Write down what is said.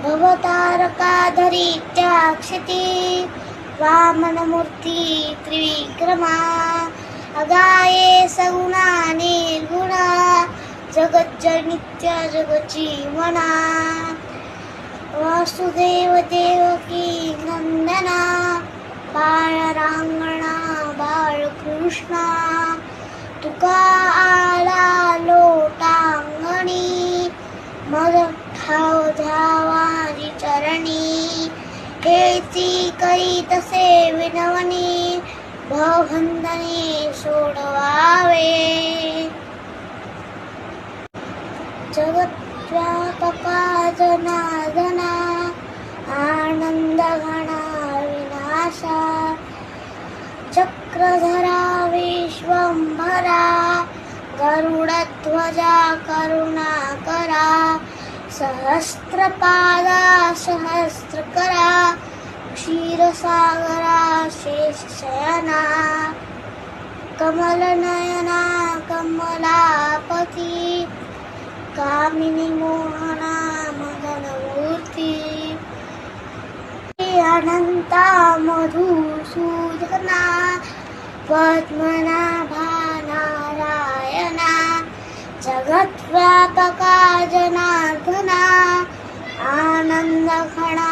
भवतारकाधरित्याक्षति वामनमूर्ति त्रिविक्रमा अगाये सगुणा निर्गुणा जगज्जनित्य जगज्जीवना वासुदेव देवकी नंदना बाळरांगणा बाळकृष्णा तुका आला लोटांगणी मग ठाव धावारी चरणी केळती करी तसे विनवणी भवबंधने सोडवावे जगद्व्यापका जनार्दना आनंद घना विनाशा चक्रधरा विश्वंभरा गरुडध्वजा करुणाकरा सहस्रपादा सहस्रकरा क्षीरसागरा शेषशयना कमलनयना कमलापती कामिनी मोहना मदनमूर्ती अनंता मधुसूदना पद्मनाभा नारायणा जगद्व्यापका जनार्दना आनंद घना